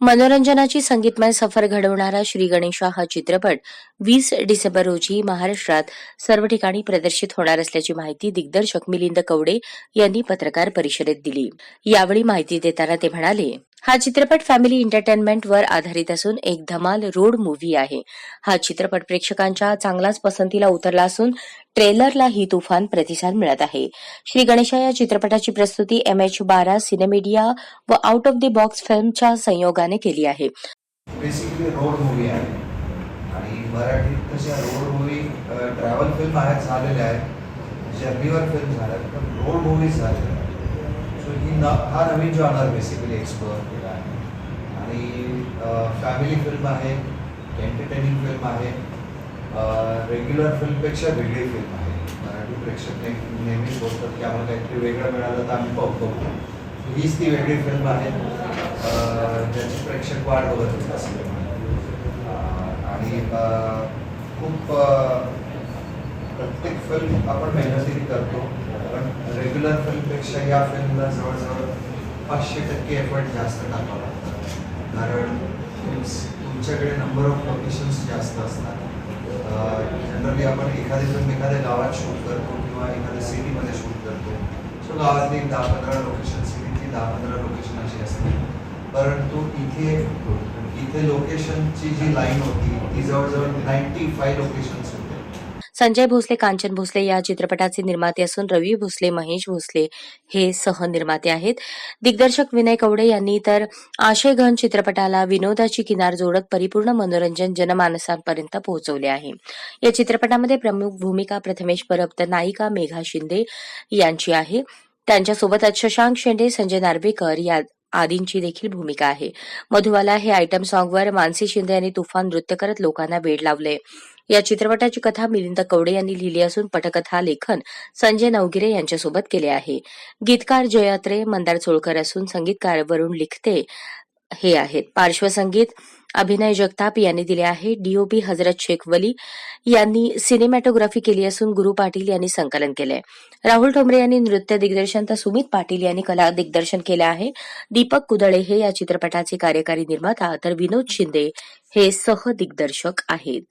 मनोरंजनाची संगीतमय सफर घडवणारा श्री गणेशा हा चित्रपट 20 डिसेंबर रोजी महाराष्ट्रात सर्व ठिकाणी प्रदर्शित होणार असल्याची माहिती दिग्दर्शक मिलिंद कवडे यांनी पत्रकार परिषदेत दिली. यावेळी माहिती देताना ते म्हणाले, हा चित्रपट फॅमिली एंटरटेनमेंटवर आधारित असून एक धमाल रोड मूव्ही आहे. हा चित्रपट प्रेक्षकांच्या चांगलाच पसंतीला उतरला असून ट्रेलरलाही तुफान प्रतिसाद मिळत आहे. श्री गणेशा या चित्रपटाची प्रस्तुती MH12 सिनेमीडिया व आउट ऑफ द बॉक्स फिल्मच्या संयोगाने केली आहे. बेसिकली रोड मूवी आहे आणि मराठीत तशा रोड मूवी ट्रॅव्हल फिल्म आहेत झालेल्या आहेत, जर्नीवर फिल्म झाल्या, पण रोड मूवीज झालेल्या आहेत. सो हा नवीन जॉनर बेसिकली एक्सप्लोअर केला आहे आणि फॅमिली फिल्म आहे, एंटरटेनिंग फिल्म आहे, रेग्युलर फिल्मपेक्षा वेगळी फिल्म आहे. मराठी प्रेक्षक नेहमीच बोलतात की आम्हाला काहीतरी वेगळं मिळालं तर आम्ही बघतो. हीच ती वेगळी फिल्म आहे ज्याची प्रेक्षक वाढ बघत असते आणि खूप प्रत्येक फिल्म आपण मेहनतीने करतो, पण रेग्युलर फिल्मपेक्षा या फिल्मला जवळजवळ 500% एफर्ट जास्त टाकावं लागतं, कारण तुमच्याकडे नंबर ऑफ लोकेशन्स जास्त असतात. जनरली आपण एखादी फिल्म एखाद्या गावात शूट करतो किंवा एखाद्या सिटीमध्ये शूट करतो. सो गावातली 10-15 लोकेशन, सिटीतली 10-15 लोकेशन अशी असते, परंतु इथे लोकेशनची जी लाईन होती ती जवळजवळ 95 लोकेशन्स होते. संजय भोसले, कांचन भोसले या चित्रपटाचे निर्माते असून रवी भोसले, महेश भोसले हे सहनिर्माते आहेत. दिग्दर्शक विनय कवडे यांनी तर आशय घन चित्रपटाला विनोदाची किनार जोडत परिपूर्ण मनोरंजन जनमानसांपर्यंत पोहोचवले आहे. या चित्रपटामध्ये प्रमुख भूमिका प्रथमेश परब तर नायिका मेघा शिंदे यांची आहे. त्यांच्यासोबतच शशांक शेंडे, संजय नार्वेकर या आदींची देखील भूमिका आहे. मधुबाला हे आयटम सॉंगवर मानसी शिंदे यांनी तुफान नृत्य करत लोकांना वेड लावले. या चित्रपटाची कथा मिलिंद कवडे यांनी लिहिली असून पटकथा लेखन संजय नवगिरे यांच्यासोबत केले आहे. गीतकार जयात्रे मंदार चोळकर असून संगीतकार वरुण लिखते हे आहेत. पार्श्वसंगीत अभिनय जगताप यांनी दिले आहे. DOP हजरत शेख वली यांनी सिनेमॅटोग्राफी केली असून गुरु पाटील यांनी संकलन केले. राहुल ठोंबरे यांनी नृत्य दिग्दर्शन तर सुमित पाटील यांनी कला दिग्दर्शन केले आहे. दीपक कुदळे हे या चित्रपटाचे कार्यकारी निर्माता तर विनोद शिंदे हे सहदिग्दर्शक आहेत.